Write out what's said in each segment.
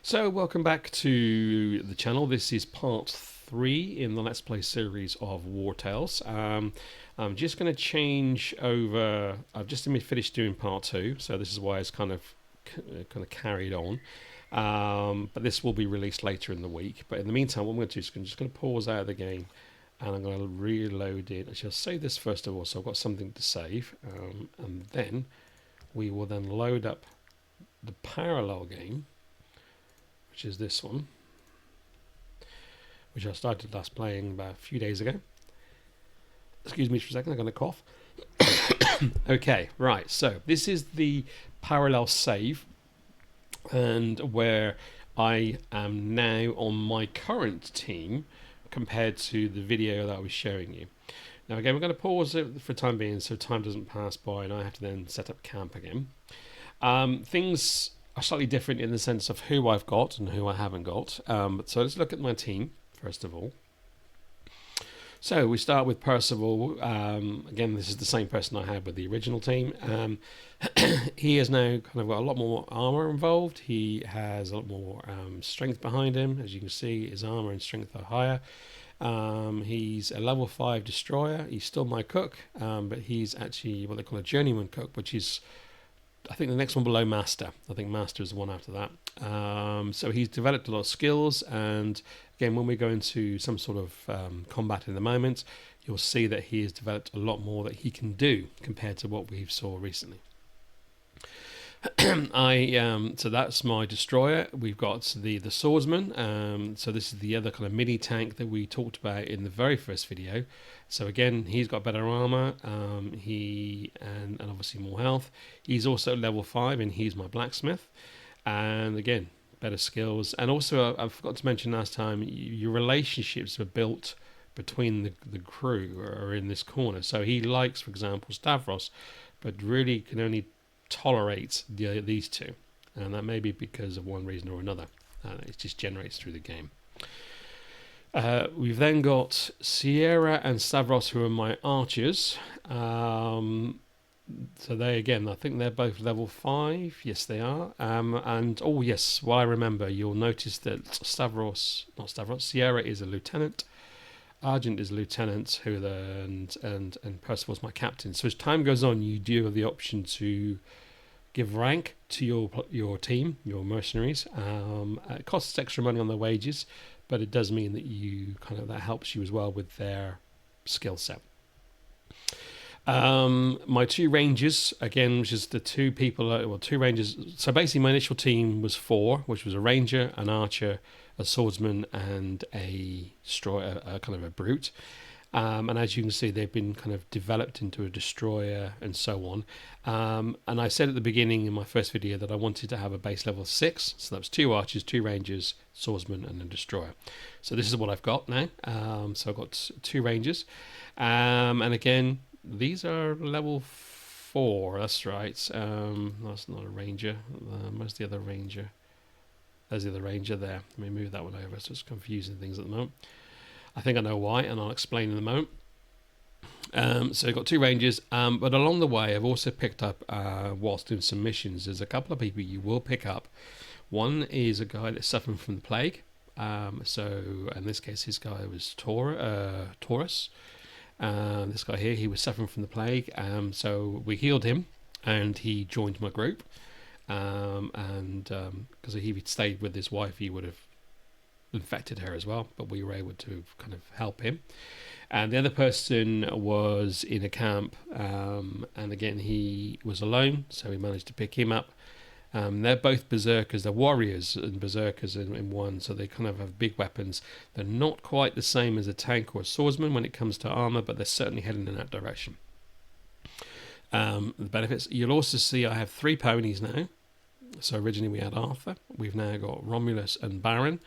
So welcome back to the channel. This is part 3 in the Let's Play series of WarTales. I'm just going to change over. I've just finished doing part 2, so this is why it's kind of carried on. But this will be released later in the week. But in the meantime, what I'm going to do is I'm just going to pause out of the game, and I'm going to reload it. Actually, I'll save this first of all, so I've got something to save, and then we will then load up the parallel game, which is this one, which I started last playing about a few days ago. Excuse me for a second, I'm going to cough. Okay, right, so this is the parallel save, and where I am now on my current team compared to the video that I was showing you. Now again, we're going to pause it for the time being so time doesn't pass by and I have to then set up camp again. Things are slightly different in the sense of who I've got and who I haven't got. So let's look at my team first of all. So we start with Percival. Again, this is the same person I had with the original team. He has now kind of got a lot more armor involved. He has a lot more strength behind him. As you can see, his armor and strength are higher. He's a level 5 destroyer. He's still my cook, but he's actually what they call a journeyman cook, which is, I think, the next one below Master. I think Master is the one after that. So he's developed a lot of skills, and again, when we go into some sort of combat in the moment, you'll see that he has developed a lot more that he can do compared to what we saw recently. So that's my destroyer. We've got the swordsman. So this is the other kind of mini tank that we talked about in the very first video. So again, he's got better armor. And obviously more health. He's also level 5, and he's my blacksmith. And again, better skills. And also, I forgot to mention last time, your relationships are built between the crew are in this corner. So he likes, for example, Stavros, but really can only tolerate these two, and that may be because of one reason or another. It just generates through the game. We've then got Sierra and Stavros, who are my archers. So they, again, I think they're both level 5. Yes, they are. And oh yes, while I remember, you'll notice that Sierra is a lieutenant. Argent is a lieutenant, and Percival's my captain. So as time goes on, you do have the option to give rank to your team, your mercenaries. It costs extra money on their wages, but it does mean that that helps you as well with their skill set. My 2 rangers, again, which is the 2 people, 2 rangers. So basically my initial team was 4, which was a ranger, an archer, a swordsman, and a destroyer, kind of a brute. And as you can see, they've been kind of developed into a destroyer and so on. And I said at the beginning in my first video that I wanted to have a base level 6. So that was 2 archers, 2 rangers, swordsman, and a destroyer. So this is what I've got now. So I've got 2 rangers. And again, these are level 4. That's right. That's not a ranger. Where's the other ranger? There's the other ranger there. Let me move that one over. So it's confusing things at the moment. I think I know why, and I'll explain in a moment. So I've got 2 rangers, but along the way I've also picked up, whilst doing some missions, there's a couple of people you will pick up. One is a guy that's suffering from the plague. So in this case, his guy was Taurus. This guy here, he was suffering from the plague. So we healed him, and he joined my group. Because if he'd stayed with his wife, he would have infected her as well, but we were able to kind of help him. And the other person was in a camp, and again he was alone, so we managed to pick him up. They're both berserkers, they're warriors and berserkers in one, so they kind of have big weapons. They're not quite the same as a tank or a swordsman when it comes to armor, but they're certainly heading in that direction. The benefits, you'll also see I have 3 ponies now. So originally we had Arthur, we've now got Romulus and Baron.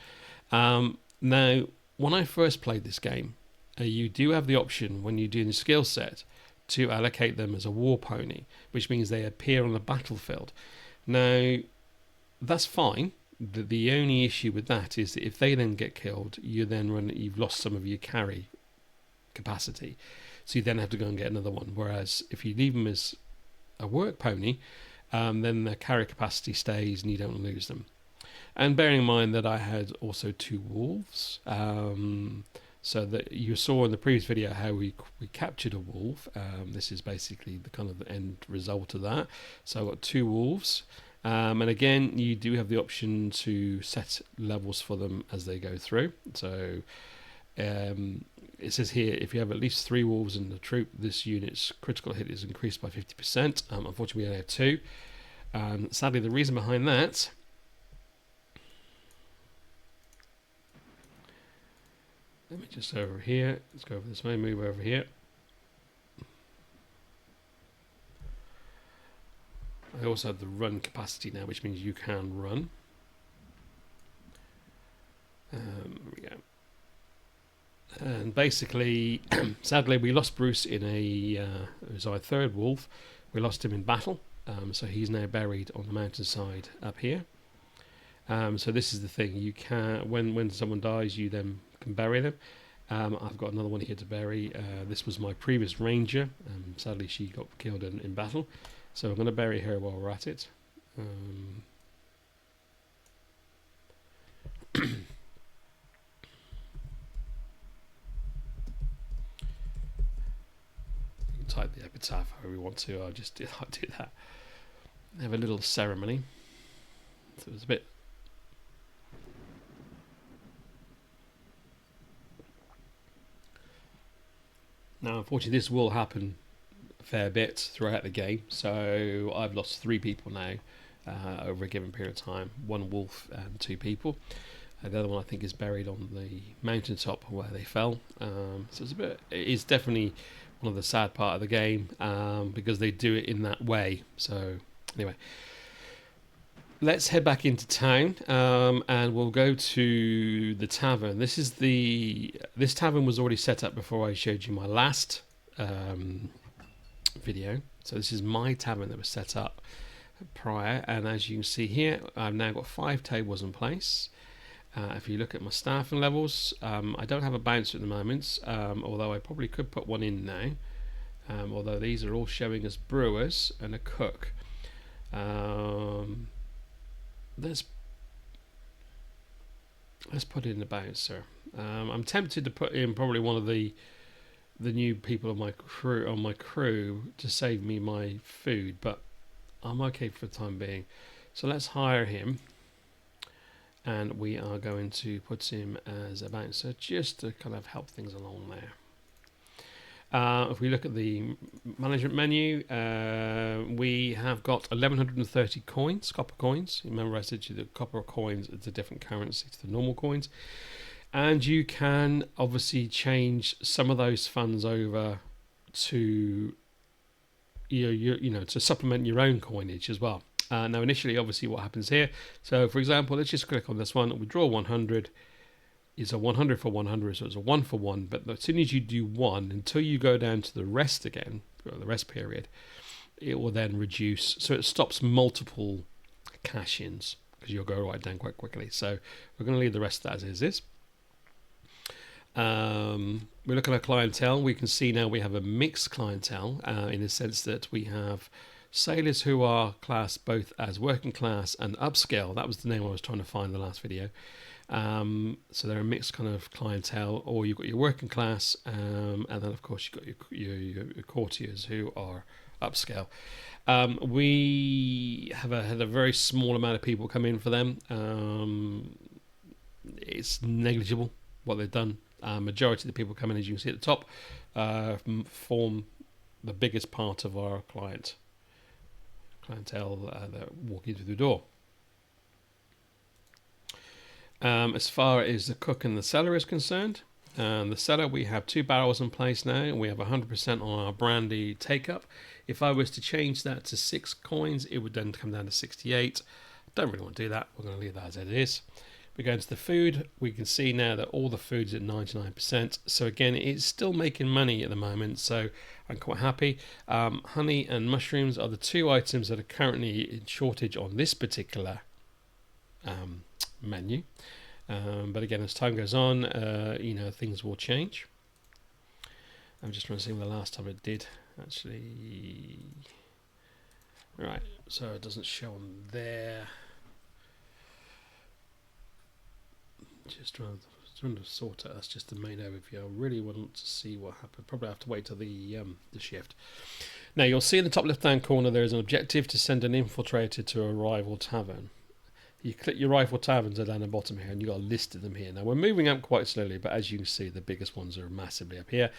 Now, when I first played this game, you do have the option when you're doing the skill set to allocate them as a war pony, which means they appear on the battlefield. Now, that's fine. The only issue with that is that if they then get killed, you've lost some of your carry capacity. So you then have to go and get another one. Whereas if you leave them as a work pony, then the carry capacity stays and you don't lose them. And bearing in mind that I had also 2 wolves, so that you saw in the previous video how we captured a wolf. This is basically the kind of the end result of that. So I've got 2 wolves. And again, you do have the option to set levels for them as they go through. So it says here, if you have at least 3 wolves in the troop, this unit's critical hit is increased by 50%. Unfortunately, we only have 2. Sadly, the reason behind that let me just over here. Let's go over this way, move over here. I also have the run capacity now, which means you can run. There we go. And basically, sadly, we lost Bruce in it was our 3rd wolf. We lost him in battle, so he's now buried on the mountainside up here. So this is the thing: you can, when someone dies, you then can bury them. I've got another one here to bury. This was my previous ranger. Sadly, she got killed in battle, so I'm going to bury her while we're at it. Type the epitaph however we want to. I'll do that. Have a little ceremony. So it was a bit. Now, unfortunately, this will happen a fair bit throughout the game. So I've lost 3 people now over a given period of time. 1 wolf and 2 people. The other one I think is buried on the mountaintop where they fell. So it's a bit. It is definitely one of the sad part of the game because they do it in that way. So anyway, let's head back into town and we'll go to the tavern. This tavern was already set up before I showed you my last video. So this is my tavern that was set up prior, and as you can see here, I've now got 5 tables in place. If you look at my staffing levels, I don't have a bouncer at the moment, although I probably could put one in now. Although these are all showing as brewers and a cook. Let's put in a bouncer. I'm tempted to put in probably one of the new people on my crew to save me my food, but I'm okay for the time being. So let's hire him. And we are going to put him as a bouncer just to kind of help things along there. If we look at the management menu, we have got 1130 coins, copper coins. Remember I said to you that copper coins is a different currency to the normal coins. And you can obviously change some of those funds over to to supplement your own coinage as well. Now initially, obviously, what happens here, so for example, let's just click on this one, we draw 100, it's a 100 for 100, so it's a 1 for 1, but as soon as you do 1, until you go down to the rest again, or the rest period, it will then reduce, so it stops multiple cash-ins, because you'll go right down quite quickly. So we're going to leave the rest of that as is. We look at our clientele, we can see now we have a mixed clientele, in the sense that we have sailors who are classed both as working class and upscale. That was the name I was trying to find in the last video. So they're a mixed kind of clientele, or you've got your working class, and then of course you've got your courtiers who are upscale. We have had a very small amount of people come in for them. It's negligible what they've done. Majority of the people coming, as you can see at the top, form the biggest part of our clientele that walk in through the door. As far as the cook and the cellar is concerned, the cellar, we have 2 barrels in place now, and we have 100% on our brandy take-up. If I was to change that to 6 coins, it would then come down to 68. Don't really want to do that. We're going to leave that as it is. We go into the food. We can see now that all the food's at 99%. So again, it's still making money at the moment, so I'm quite happy. Honey and mushrooms are the 2 items that are currently in shortage on this particular menu. But again, as time goes on, things will change. I'm just trying to see when the last time it did actually. Right, so it doesn't show on there. Just trying to sort it. That's just the main overview. I really want to see what happened. Probably have to wait till the shift. Now you'll see in the top left-hand corner there is an objective to send an infiltrator to a rival tavern. You click your rival taverns are down the bottom here, and you've got a list of them here. Now we're moving up quite slowly, but as you can see, the biggest ones are massively up here.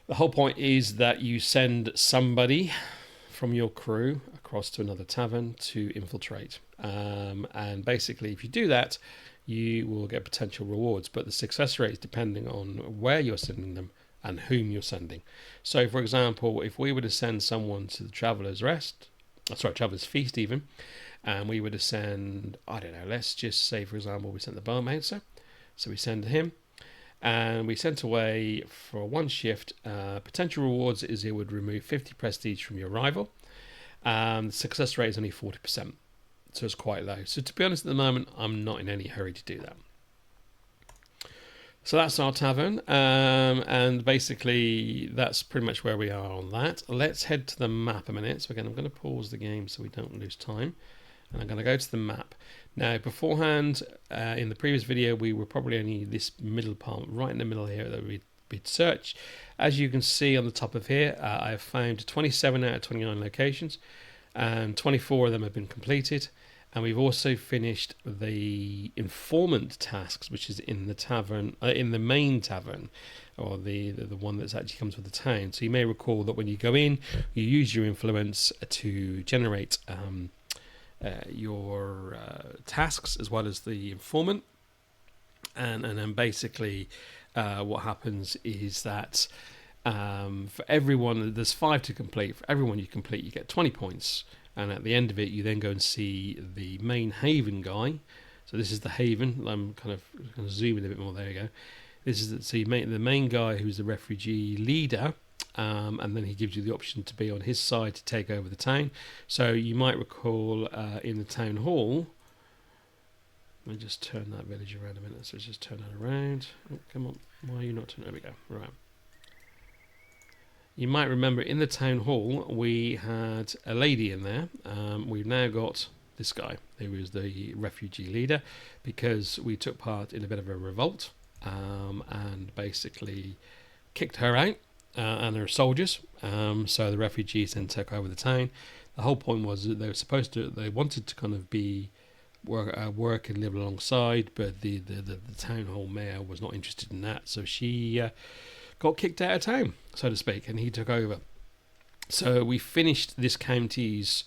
The whole point is that you send somebody from your crew across to another tavern to infiltrate. And basically, if you do that, you will get potential rewards. But the success rate is depending on where you're sending them and whom you're sending. So, for example, if we were to send someone to the Traveller's Traveller's Feast even, and we were to send, I don't know, let's just say, for example, we sent the Barmaster. So we send him. And we sent away for one shift. Potential rewards is it would remove 50 prestige from your rival. The success rate is only 40%, so it's quite low. So to be honest, at the moment, I'm not in any hurry to do that. So that's our tavern, and basically that's pretty much where we are on that. Let's head to the map a minute. So again, I'm going to pause the game so we don't lose time. And I'm going to go to the map. Now, beforehand, in the previous video, we were probably only this middle part, right in the middle here, that we'd search. As you can see on the top of here, I have found 27 out of 29 locations, and 24 of them have been completed. And we've also finished the informant tasks, which is in the tavern, in the main tavern, or the one that actually comes with the town. So you may recall that when you go in, you use your influence to generate your tasks as well as the informant, and then basically what happens is that for everyone, there's 5 to complete. For everyone you complete, you get 20 points, and at the end of it, you then go and see the main Haven guy. So this is the Haven. I'm kind of going to zoom in a bit more. There you go. This is the main guy who's the refugee leader. And then he gives you the option to be on his side to take over the town. So you might recall in the town hall. Let me just turn that village around a minute. So let's just turn that around. Oh, come on. Why are you not turning? There we go. Right. You might remember in the town hall we had a lady in there. We've now got this guy who is the refugee leader, because we took part in a bit of a revolt and basically kicked her out. And her soldiers, so the refugees then took over the town. The whole point was that they wanted to kind of work and live alongside, but the town hall mayor was not interested in that, so she got kicked out of town, so to speak, and he took over. So we finished this county's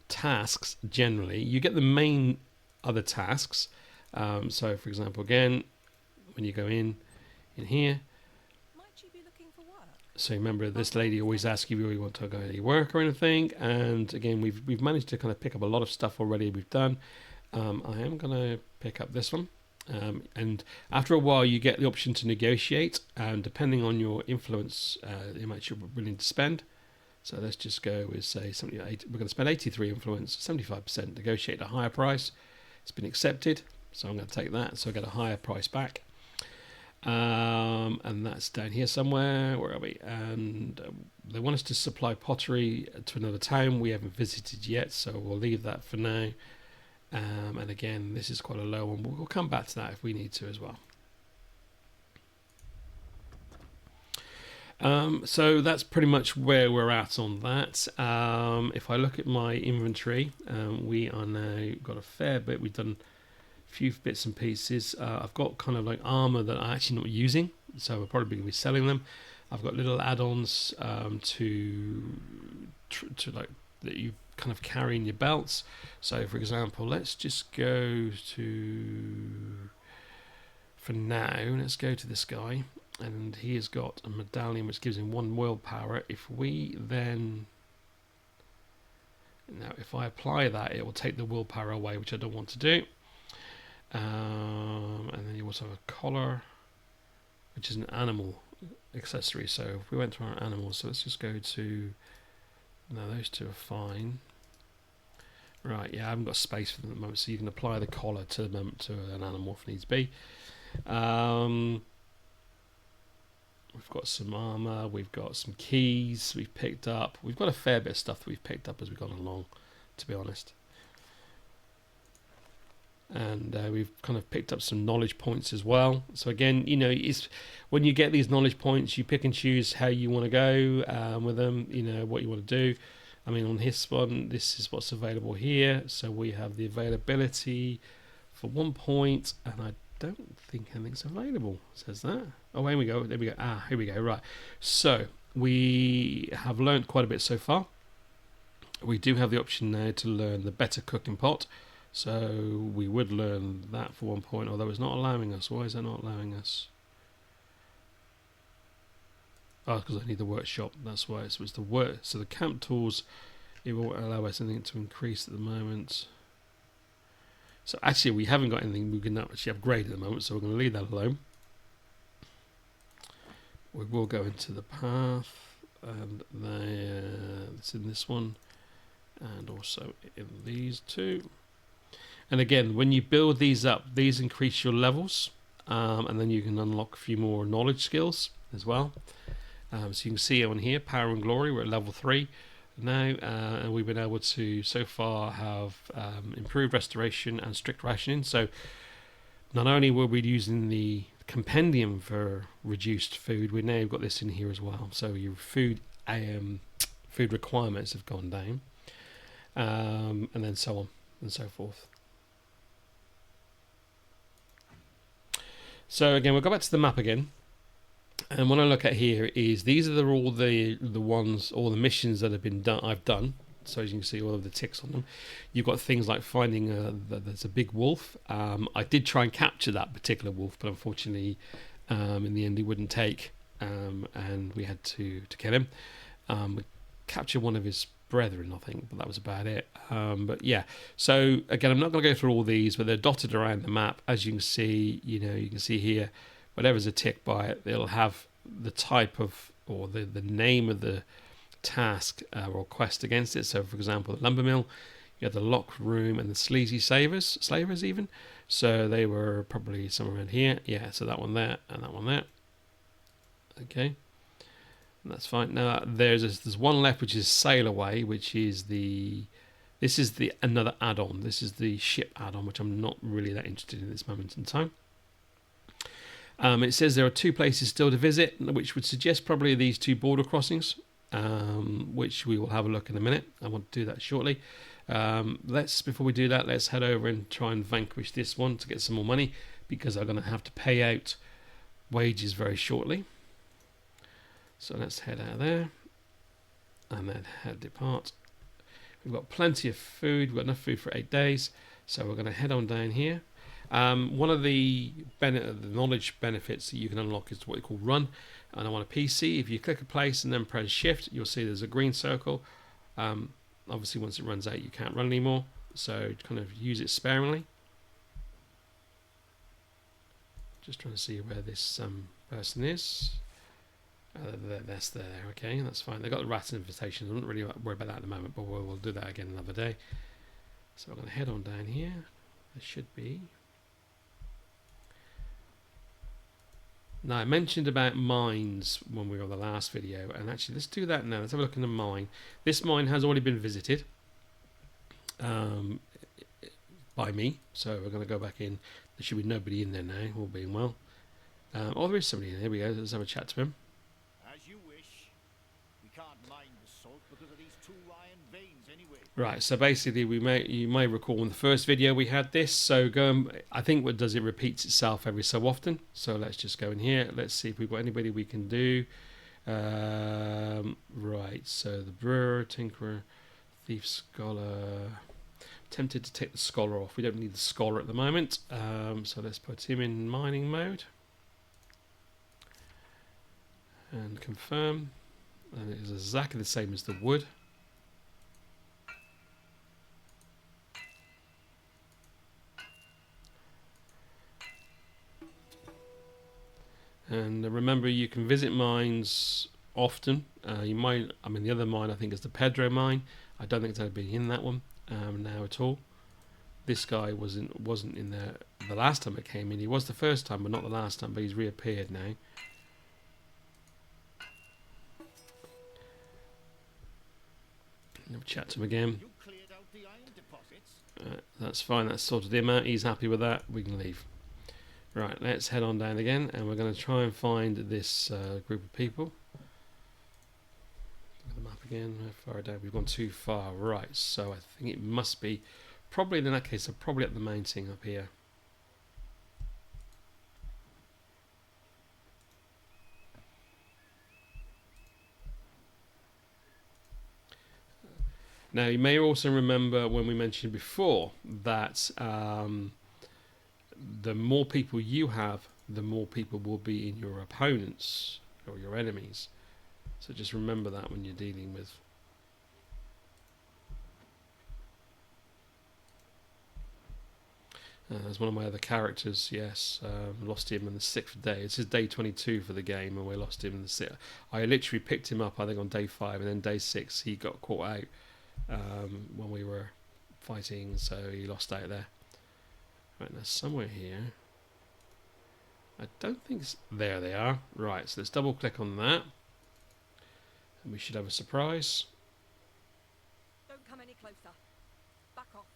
tasks generally. You get the main other tasks. So, for example, again, when you go in here. So remember, this lady always asks you if you want to go any work or anything. And again, we've managed to kind of pick up a lot of stuff already. We've done. I am going to pick up this one. And after a while, you get the option to negotiate. And depending on your influence, how much you're willing to spend. So let's just go with, say, we're going to spend 83 influence, 75%, negotiate a higher price. It's been accepted. So I'm going to take that. So I get a higher price back. And that's down here somewhere. Where are we? And they want us to supply pottery to another town we haven't visited yet, so we'll leave that for now. And again, this is quite a low one. We'll come back to that if we need to as well. So that's pretty much where we're at on that. If I look at my inventory, we are now got a fair bit. We've done few bits and pieces. I've got kind of like armor that I'm actually not using, so we're probably going to be selling them. I've got little add-ons to like that you kind of carry in your belts. So for example, let's just go to, for now, let's go to this guy, and he has got a medallion which gives him 1 willpower. If we then, now if I apply that, it will take the willpower away, which I don't want to do. And then you also have a collar, which is an animal accessory. So if we went to our animals, so let's just go to, no, those two are fine. Right, yeah, I haven't got space for them at the moment, so you can apply the collar to an animal if needs be. We've got some armor, we've got some keys we've picked up. We've got a fair bit of stuff that we've picked up as we've gone along, to be honest. and we've kind of picked up some knowledge points as well. So again, you know, it's when you get these knowledge points, you pick and choose how you want to go with them. You know what you want to do. I mean, on this one, this is what's available here. So we have the availability for 1 point, and I don't think anything's available. It says that. Oh, here we go. There we go. Ah, here we go. Right. So we have learned quite a bit so far. We do have the option now to learn the better cooking pot. So we would learn that for 1 point, although it's not allowing us. Why is that not allowing us? Oh, because I need the workshop. That's why. So it's the work. So the camp tools, it won't allow us anything to increase at the moment. So actually, we haven't got anything we can actually upgrade at the moment. So we're going to leave that alone. We will go into the path, and it's in this one, and also in these two. And again, when you build these up, these increase your levels, and then you can unlock a few more knowledge skills as well. So you can see on here, Power and Glory, we're at level 3 now, and we've been able to so far have improved restoration and strict rationing. So not only were we using the compendium for reduced food, we now got this in here as well. So your food requirements have gone down, and then so on and so forth. So again, we'll go back to the map again, and what I look at here is these are all the ones, all the missions that have been done. I've done. So as you can see, all of the ticks on them. You've got things like finding there's a big wolf. I did try and capture that particular wolf, but unfortunately, in the end, he wouldn't take, and we had to kill him. We captured one of his brethren, I think, but that was about it. But yeah, so again, I'm not going to go through all these, but they're dotted around the map. As you can see, you can see here, whatever's a tick by it, they'll have the type of, or the name of the task or quest against it. So for example, the lumber mill, you had the lock room and the sleazy slavers even. So they were probably somewhere around here. Yeah, so that one there and that one there. Okay. That's fine. Now there's one left, which is Sail Away, which is another add-on. This is the ship add-on, which I'm not really that interested in at this moment in time. It says there are 2 places still to visit, which would suggest probably these 2 border crossings, which we will have a look in a minute. I want to do that shortly. Before we do that, let's head over and try and vanquish this one to get some more money, because I'm going to have to pay out wages very shortly. So let's head out of there and then depart. We've got plenty of food. We've got enough food for 8 days. So we're going to head on down here. One of the knowledge benefits that you can unlock is what you call run. And I want a PC. If you click a place and then press shift, you'll see there's a green circle. Obviously, once it runs out, you can't run anymore. So kind of use it sparingly. Just trying to see where this person is. That's there. Okay, that's fine. They've got the rat invitation. I'm not really worried about that at the moment, but we'll do that again another day. So we're going to head on down here. There should be. Now, I mentioned about mines when we were on the last video, and actually let's do that now. Let's have a look in the mine. This mine has already been visited by me, so we're going to go back in. There should be nobody in there now, all being well. Oh, there is somebody in there. Here we go. Let's have a chat to him. As you wish. We can't mine the salt because of these 2 iron veins anyway. Right, so basically you may recall in the first video we had this. So I think what does it repeats itself every so often. So let's just go in here. Let's see if we've got anybody we can do. Right, so the brewer, tinkerer, thief, scholar. Tempted to take the scholar off. We don't need the scholar at the moment. So let's put him in mining mode. And confirm. And it is exactly the same as the wood. And remember, you can visit mines often. The other mine I think is the Pedro mine. I don't think it's ever been in that one now at all. This guy wasn't in there the last time it came in. He was the first time, but not the last time. But he's reappeared now. I'll chat to him again. You cleared out the iron deposits? That's fine. That's sorted him out. He's happy with that. We can leave. Right, let's head on down again, and we're going to try and find this group of people. Look at the map again. How far down? We've gone too far. Right, so I think it must be probably in that case. So probably at the main thing up here. Now, you may also remember when we mentioned before that the more people you have, the more people will be in your opponents or your enemies. So just remember that when you're dealing with. There's one of my other characters, yes, lost him on the 6th day. This is day 22 for the game, and we lost him in the 6th. I literally picked him up, I think, on day 5, and then day 6 he got caught out. When we were fighting, so he lost out there. Right, now somewhere here. I don't think there they are. Right, so let's double click on that. And we should have a surprise. Don't come any closer. Back off.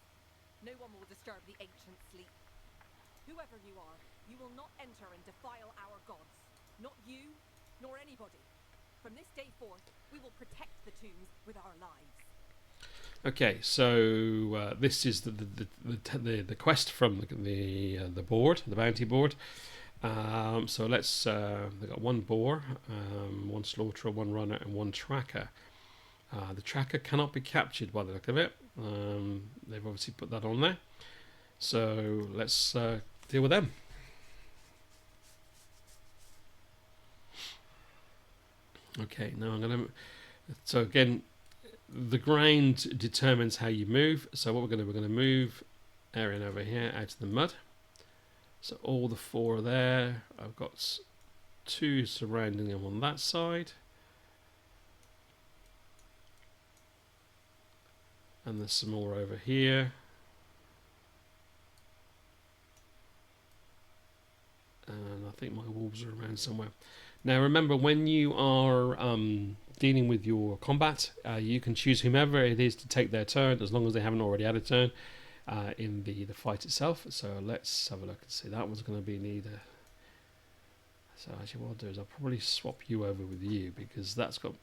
No one will disturb the ancient sleep. Whoever you are, you will not enter and defile our gods. Not you, nor anybody. From this day forth, we will protect the tombs with our lives. Okay, so this is the quest from the board, the bounty board. So let's. They've got one boar, one slaughterer, one runner, and one tracker. The tracker cannot be captured by the look of it. They've obviously put that on there. So let's deal with them. Okay, now I'm going to. So again, the ground determines how you move. So what we're going to move Aaron over here out of the mud. So all the 4 are there. I've got 2 surrounding them on that side. And there's some more over here. And I think my wolves are around somewhere. Now remember, when you are dealing with your combat, you can choose whomever it is to take their turn, as long as they haven't already had a turn in the fight itself. So let's have a look and see. That one's going to be neither. So actually what I'll do is I'll probably swap you over with you, because that's got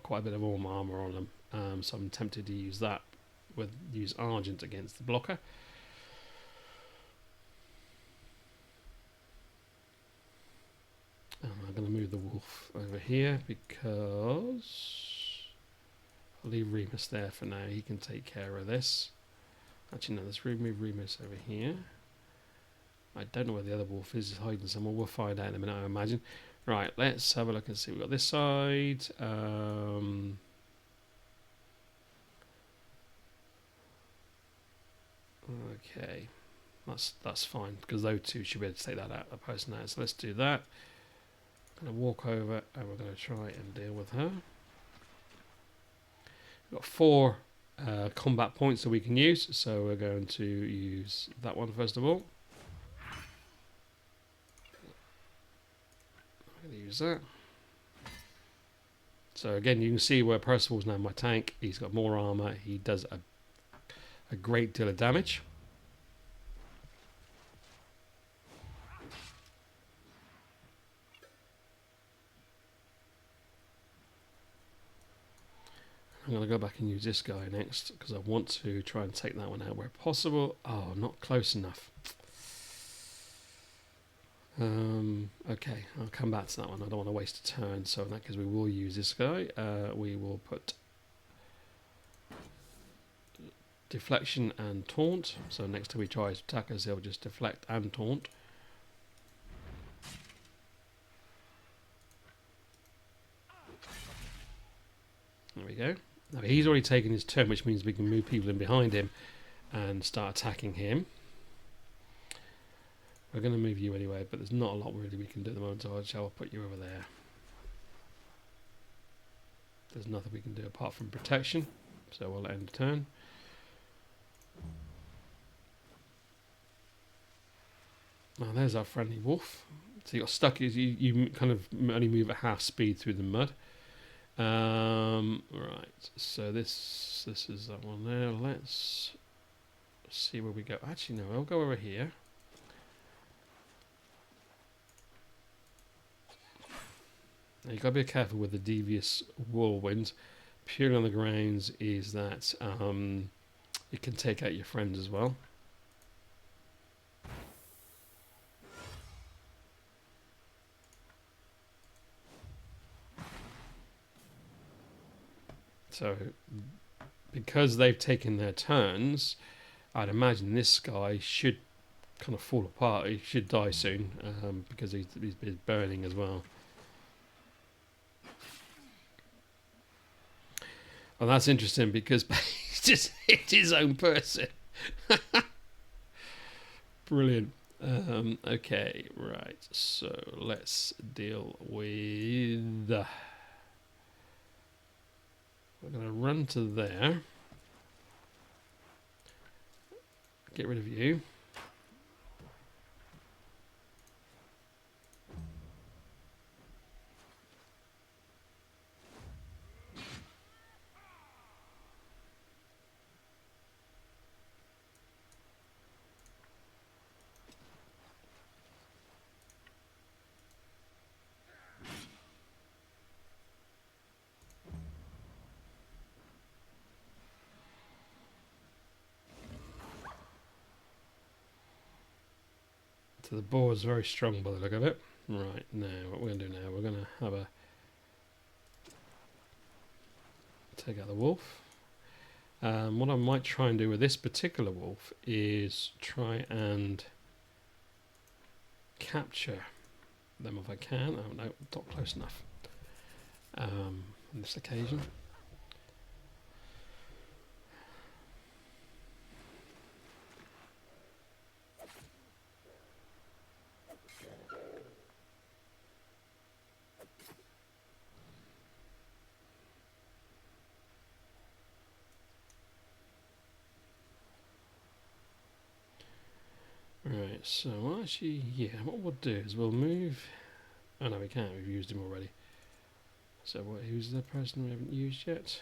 quite a bit of armor on them. So I'm tempted to use that, use Argent against the blocker. I'm going to move the wolf over here because I'll leave Remus there for now. He can take care of this. Actually, no, let's remove Remus over here. I don't know where the other wolf is. He's hiding somewhere. We'll find out in a minute, I imagine. Right, let's have a look and see. We've got this side. Okay, that's fine, because those 2 should be able to take that out, a person out. So let's do that. I'm going to walk over and we're going to try and deal with her. We've got 4 combat points that we can use, so we're going to use that one first of all. I'm going to use that. So again, you can see where Percival's now my tank. He's got more armor. He does a great deal of damage. I'm going to go back and use this guy next, because I want to try and take that one out where possible. Oh, not close enough. Okay, I'll come back to that one. I don't want to waste a turn, so in that case we will use this guy. We will put deflection and taunt. So next time he tries to attack us, he'll just deflect and taunt. There we go. Now he's already taken his turn, which means we can move people in behind him and start attacking him. We're going to move you anyway, but there's not a lot really we can do at the moment, so I'll put you over there. There's nothing we can do apart from protection, so we'll end the turn. Now there's our friendly wolf. So you got stuck, you kind of only move at half speed through the mud. Right, so this is that one there. Let's see where we go. Actually, no, I'll go over here. Now, you've got to be careful with the devious whirlwind. Purely on the grounds is that it can take out your friends as well. So, because they've taken their turns, I'd imagine this guy should kind of fall apart. He should die soon because he's burning as well. And that's interesting because he's just hit his own person. Brilliant. Okay, right. So let's deal with... we're going to run to there. Get rid of you. So the boar is very strong by the look of it. Right, now what we're going to do now, we're going to have a... take out the wolf. What I might try and do with this particular wolf is try and capture them if I can. Oh no, not close enough on this occasion. Right, so actually, yeah, what we'll do is we'll move... oh no, we can't, we've used him already. So who's the person we haven't used yet?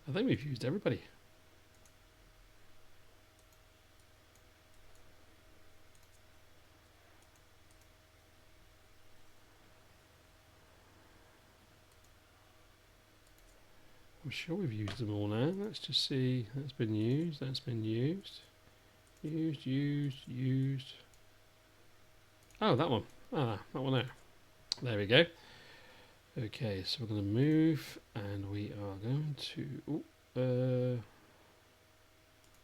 I think we've used everybody. I'm sure we've used them all now. Let's just see. That's been used. That's been used. Used. Oh, that one. Ah, that one there. There we go. Okay, so we're going to move, and we are going to...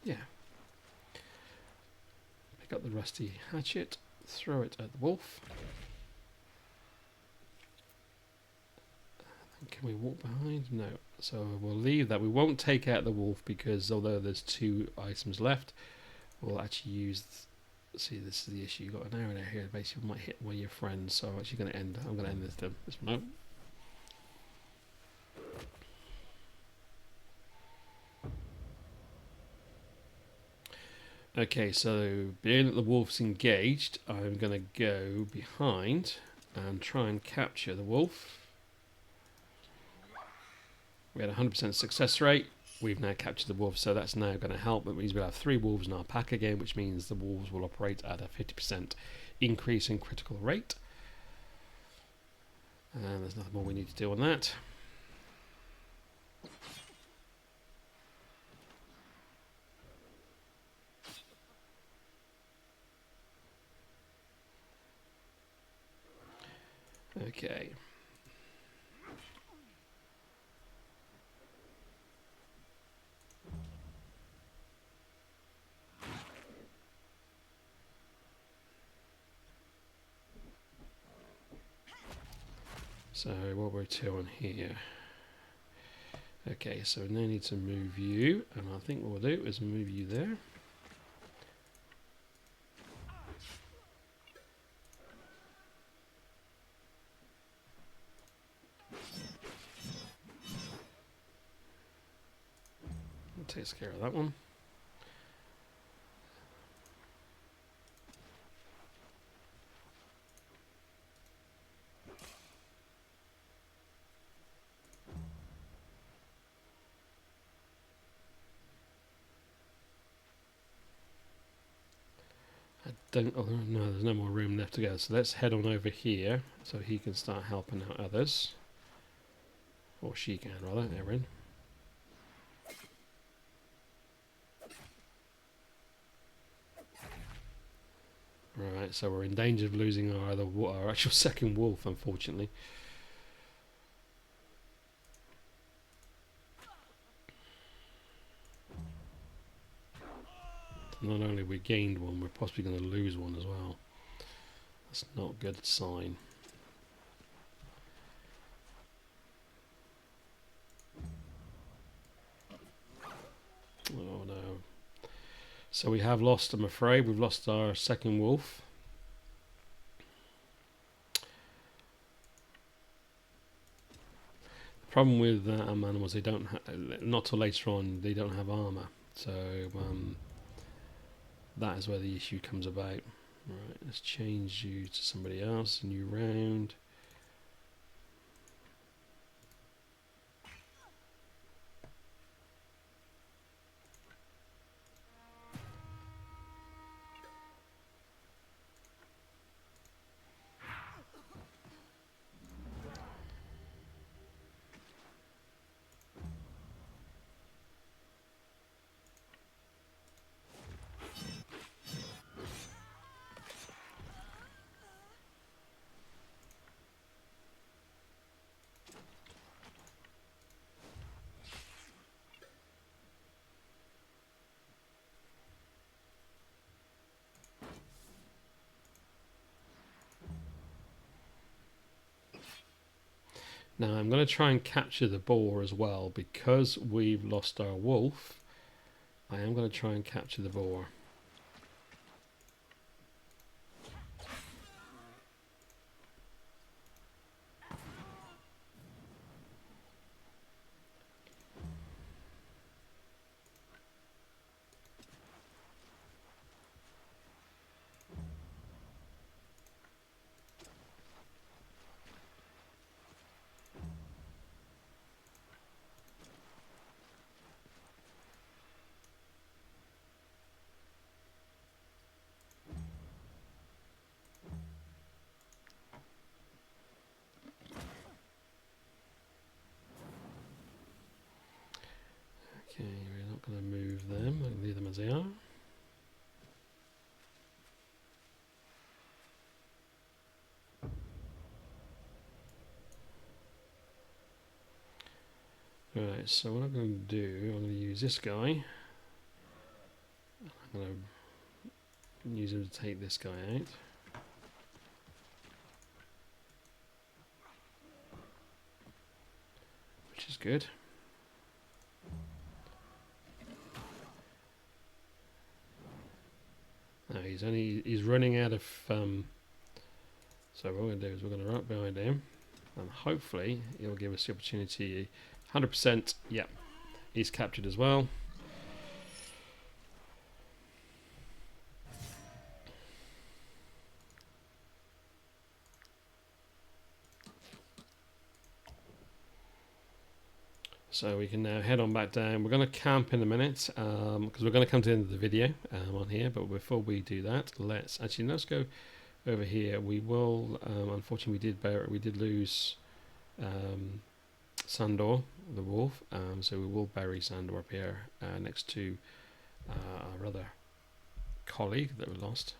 yeah. Pick up the rusty hatchet, throw it at the wolf. Can we walk behind? No. So we'll leave that. We won't take out the wolf because although there's 2 items left, we'll actually use... see, this is the issue. You've got an arrow here. Basically, you might hit one of your friends. So I'm actually going to end... I'm going to end this one. Okay, so being that the wolf's engaged, I'm going to go behind and try and capture the wolf. We had a 100% success rate. We've now captured the wolf, so that's now going to help. That means we'll have 3 wolves in our pack again, which means the wolves will operate at a 50% increase in critical rate. And there's nothing more we need to do on that. Okay. So what we're doing here. Okay, so we now need to move you, and I think what we'll do is move you there. That takes care of that one. don't. Oh no, there's no more room left to go. So let's head on over here so he can start helping out others, or she can rather. Erin. Right, so we're in danger of losing our actual second wolf, unfortunately. Not only we gained one, we're possibly going to lose one as well. That's not a good sign. Oh no. So we have lost, I'm afraid, we've lost our second wolf. The problem with animals, they don't not till later on, they don't have armour. So that is where the issue comes about. Right, let's change you to somebody else, a new round. Now I'm going to try and capture the boar as well, because we've lost our wolf. I am going to try and capture the boar. Okay, we're not going to move them, I'll leave them as they are. Right, so what I'm going to do, I'm going to use this guy. I'm going to use him to take this guy out. Which is good. Now he's running out of so what we're going to do is we're going to run up behind him, and hopefully he'll give us the opportunity. 100%, yep, he's captured as well. So we can now head on back down. We're going to camp in a minute because we're going to come to the end of the video on here. But before we do that, let's go over here. We will, unfortunately, we did lose Sandor, the wolf. So we will bury Sandor up here next to our other colleague that we lost.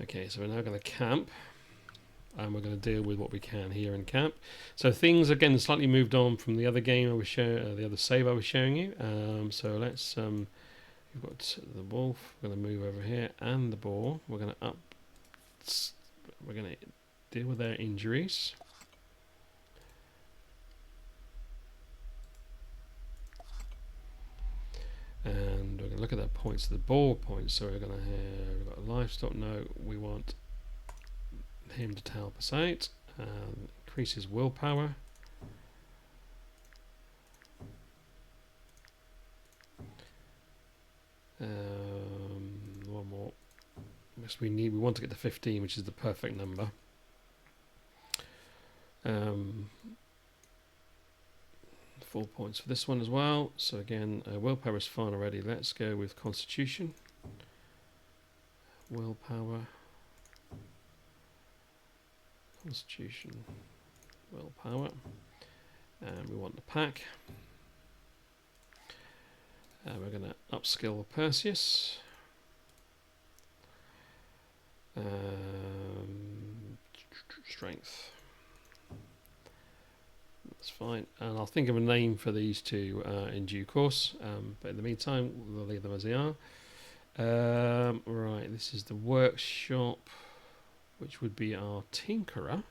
Okay, so we're now going to camp, and we're going to deal with what we can here in camp. So things again slightly moved on from the other game I was showing, the other save I was showing you. So let's we've got the wolf. We're going to move over here, and the boar. We're going to deal with their injuries. And we're going to look at their points, the boar points. So we're going to have, we've got a livestock note. We want him to help us out. Increase his willpower. One more. Yes, we want to get to 15, which is the perfect number. 4 points for this one as well. So again, willpower is fine already. Let's go with constitution. Willpower. Constitution. Willpower. And we want the pack. We're going to upskill Perseus. Strength. That's fine. And I'll think of a name for these two in due course. But in the meantime, we'll leave them as they are. Right, this is the workshop, which would be our tinkerer.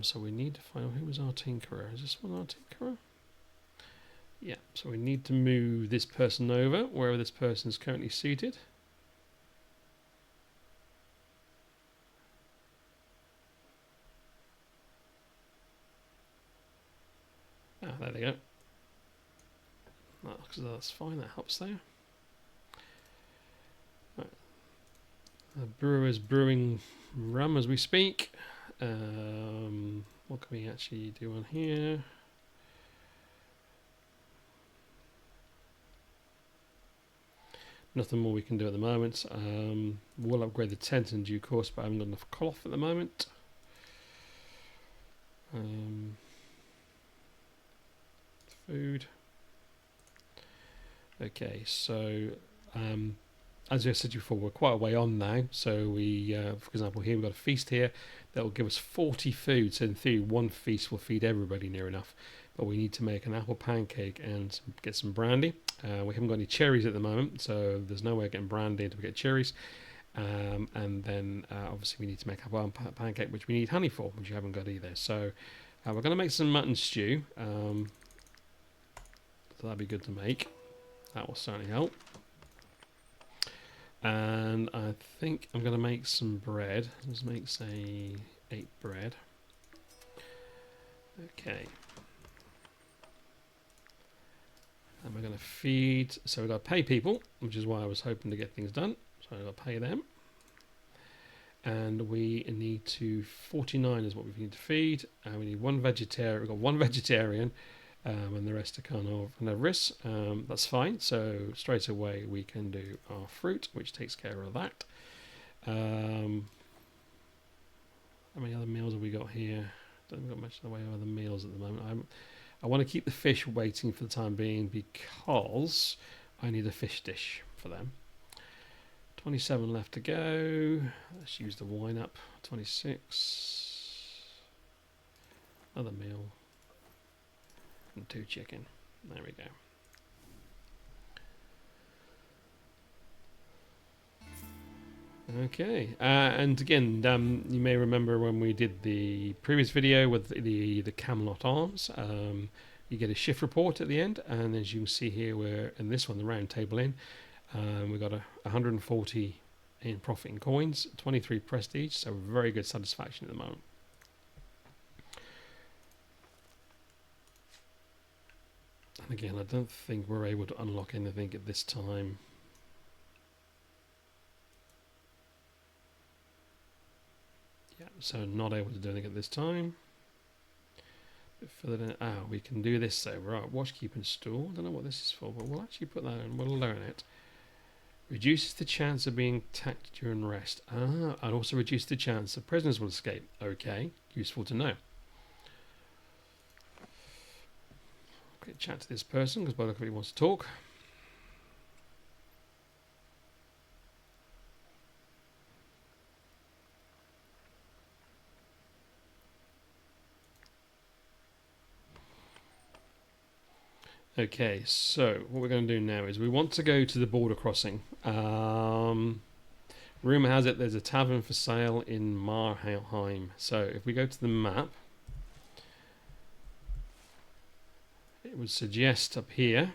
So we need to find out who was our tinkerer. Is this one our tinkerer? Yeah, so we need to move this person over wherever this person is currently seated. Ah, there they go. That's fine, that helps there. Right. The brewer's brewing rum as we speak. What can we actually do on here? Nothing more we can do at the moment. We'll upgrade the tent in due course, but I haven't got enough cloth at the moment. Food. Okay, so as I said before, we're quite a way on now. So we, for example, here we've got a feast here that will give us 40 food. So in theory, one feast will feed everybody near enough. But we need to make an apple pancake and get some brandy. We haven't got any cherries at the moment, so there's no way of getting brandy until we get cherries. And then obviously we need to make apple pancake, which we need honey for, which you haven't got either. So we're going to make some mutton stew. So that'd be good to make. That will certainly help. And I think I'm going to make some bread. Let's make, say, 8 bread. Okay. And we're going to feed. So we've got to pay people, which is why I was hoping to get things done. So I've got to pay them. And we need 49 is what we need to feed. And we need one vegetarian. We've got one vegetarian. And the rest are kind of carnivorous. That's fine. So straight away we can do our fruit, which takes care of that. How many other meals have we got here? Don't got much in the way of other meals at the moment. I want to keep the fish waiting for the time being because I need a fish dish for them. 27 left to go. Let's use the wine up. 26. Another meal. And 2 chicken. There we go. Okay, and again, you may remember when we did the previous video with the Camelot Arms, you get a shift report at the end, and as you can see here, we're in this one, the round table in, we've got 140 in profit in coins, 23 prestige, so very good satisfaction at the moment. And again, I don't think we're able to unlock anything at this time. Yeah, so not able to do anything at this time. Bit further down, we can do this though. Right, watchkeeping stool. Don't know what this is for, but we'll actually put that in. We'll learn it. Reduces the chance of being attacked during rest. And also reduces the chance that prisoners will escape. Okay, useful to know. Okay, chat to this person because by the look of it, he wants to talk. Okay, so what we're going to do now is we want to go to the border crossing. Rumour has it there's a tavern for sale in Marheim. So if we go to the map, it would suggest up here,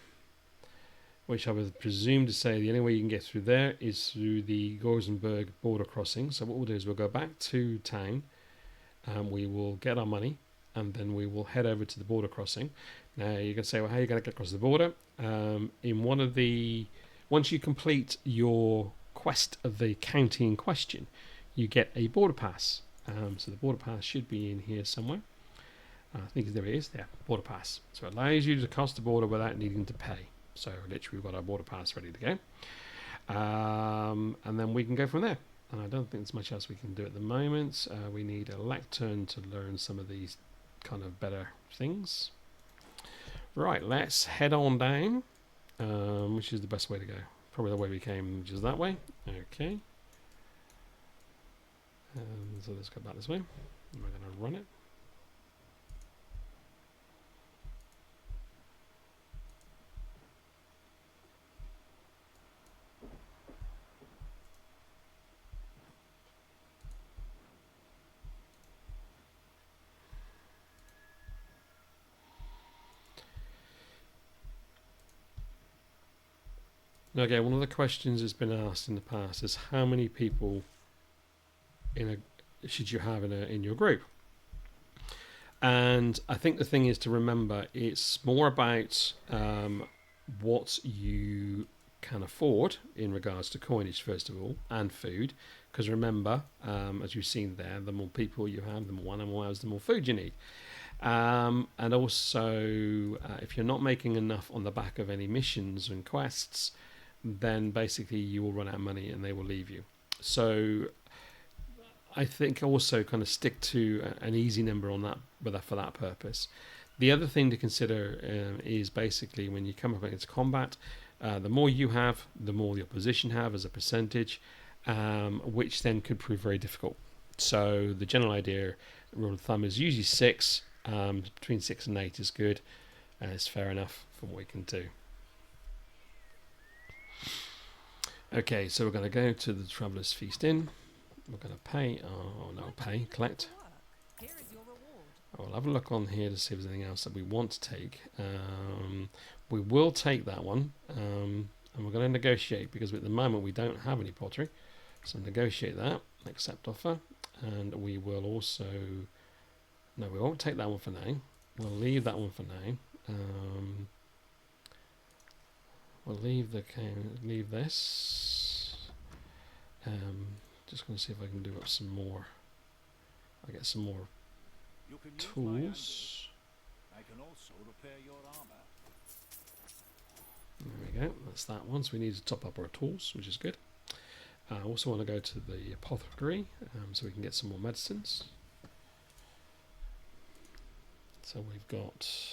which I would presume to say the only way you can get through there is through the Gothenburg border crossing. So what we'll do is we'll go back to town and we will get our money and then we will head over to the border crossing. Now you can say, well, how are you going to get across the border? In one of the, once you complete your quest of the county in question, you get a border pass. So the border pass should be in here somewhere. I think there it is. There, border pass. So it allows you to cross the border without needing to pay. So literally, we've got our border pass ready to go, and then we can go from there. And I don't think there's much else we can do at the moment. We need a lectern to learn some of these kind of better things. Right, let's head on down. Which is the best way to go? Probably the way we came, which is that way. Okay. So let's go back this way. We're going to run it. Okay, one of the questions that's been asked in the past is how many people should you have in your group? And I think the thing is to remember, it's more about what you can afford in regards to coinage, first of all, and food. Because remember, as you've seen there, the more people you have, the more animal hours, the more food you need. And also, if you're not making enough on the back of any missions and quests, then basically you will run out of money and they will leave you. So I think also kind of stick to an easy number on that, for that purpose. The other thing to consider is basically when you come up against combat, the more you have, the more the opposition have as a percentage, which then could prove very difficult. So the general idea, rule of thumb, is usually 6. Between 6 and 8 is good. It's fair enough for what we can do. Okay, so we're going to go to the Traveller's Feast Inn. We're going to pay. Oh, no, pay. Collect. Here is your reward. I'll have a look on here to see if there's anything else that we want to take. We will take that one. And we're going to negotiate because at the moment we don't have any pottery. So negotiate that. Accept offer. And we will also... No, we won't take that one for now. We'll leave that one for now. We'll leave this. Just going to see if I can do up some more. I get some more You can use my tools. I can also repair your armor. There we go. That's that one. So we need to top up our tools, which is good. I also want to go to the apothecary so we can get some more medicines. So we don't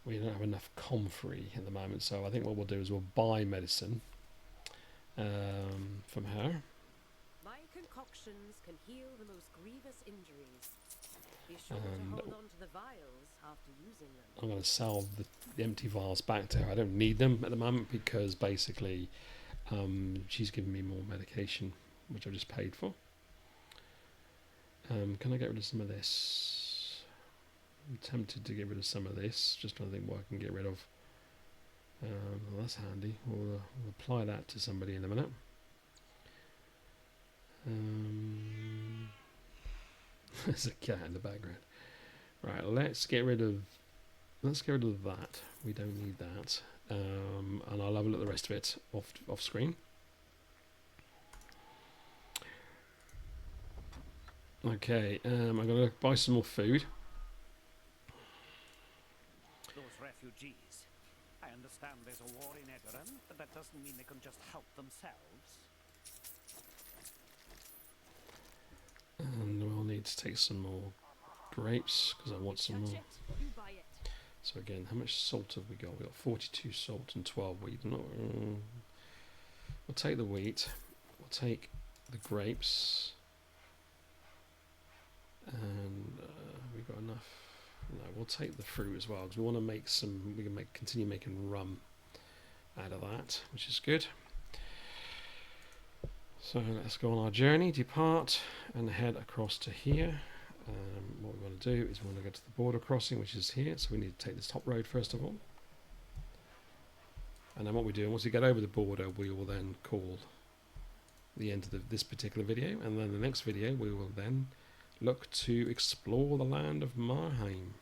have enough comfrey at the moment, so I think what we'll do is we'll buy medicine from her. My concoctions can heal the most grievous injuries. Be sure And to hold on to the vials after using them. I'm going to sell the empty vials back to her. I don't need them at the moment because basically she's given me more medication, which I've just paid for. Can I get rid of some of this? I'm tempted to get rid of some of this. Just trying to think what I can get rid of. Well, that's handy. We'll apply that to somebody in a minute. There's a cat in the background. Right, let's get rid of that. We don't need that. And I'll have a look at the rest of it off screen. Okay, I'm going to buy some more food. Those refugees. I understand there's a war in Eberron, but that doesn't mean they can just help themselves. And we'll need to take some more grapes because I want some more. You buy it. So again, how much salt have we got? We've got 42 salt and 12 wheat. We'll take the wheat. We'll take the grapes. And we've got enough. No, we'll take the fruit as well because we want to make some. We can continue making rum out of that, which is good. So let's go on our journey, depart, and head across to here. What we want to do is we want to go to the border crossing, which is here. So we need to take this top road first of all. And then what we do, once we get over the border, we will then call the end of this particular video. And then the next video, we will then look to explore the land of Marheim.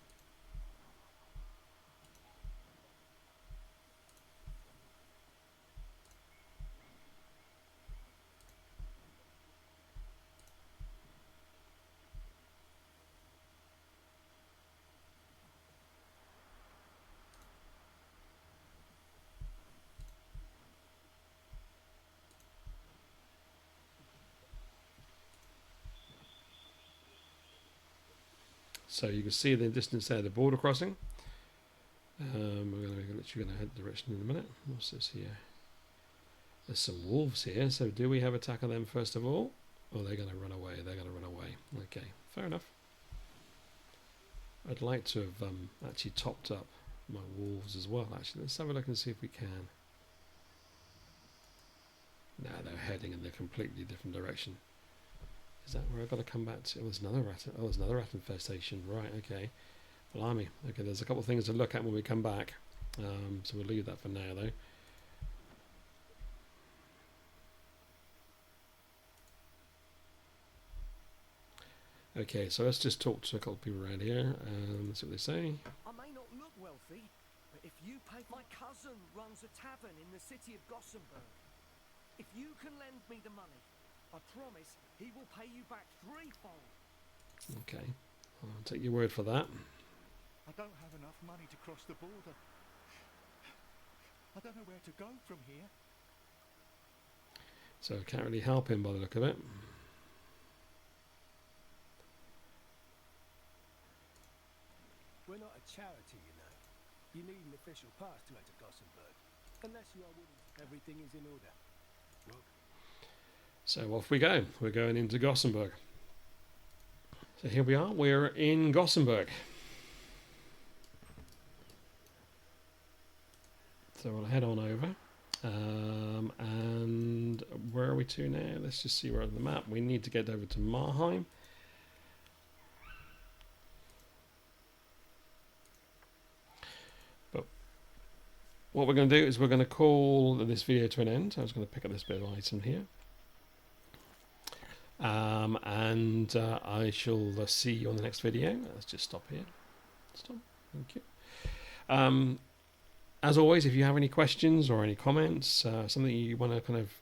So you can see the distance there, the border crossing. We're literally going to head the direction in a minute. What's this here? There's some wolves here. So do we have attack on them first of all? Or they're going to run away? They're going to run away. Okay, fair enough. I'd like to have actually topped up my wolves as well. Actually, let's have a look and see if we can. No, they're heading in a completely different direction. Is that where I've got to come back to? Oh, there's another rat. Oh, there's another rat infestation. Right, okay. Blimey. Okay, there's a couple of things to look at when we come back. So we'll leave that for now, though. Okay, so let's just talk to a couple of people around here. Let's see what they say. I may not look wealthy, but if you pay... My cousin runs a tavern in the city of Gossenburg. If you can lend me the money, I promise he will pay you back threefold. Okay, I'll take your word for that. I don't have enough money to cross the border. I don't know where to go from here. So I can't really help him by the look of it. We're not a charity, you know. You need an official pass to enter Gossenburg. Unless you are willing, everything is in order. Welcome. So off we go. We're going into Gossenburg. So here we are. We're in Gossenburg. So we'll head on over. And where are we to now? Let's just see where on the map. We need to get over to Marheim. But what we're going to do is we're going to call this video to an end. I was going to pick up this bit of item here. And I shall see you on the next video. Let's just stop here. Stop. Thank you. As always, if you have any questions or any comments, something you want to kind of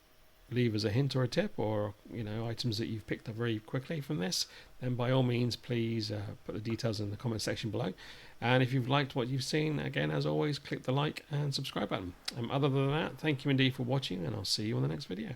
leave as a hint or a tip, or items that you've picked up very quickly from this, then by all means, please put the details in the comment section below. And if you've liked what you've seen, again, as always, click the like and subscribe button. Other than that, thank you indeed for watching, and I'll see you on the next video.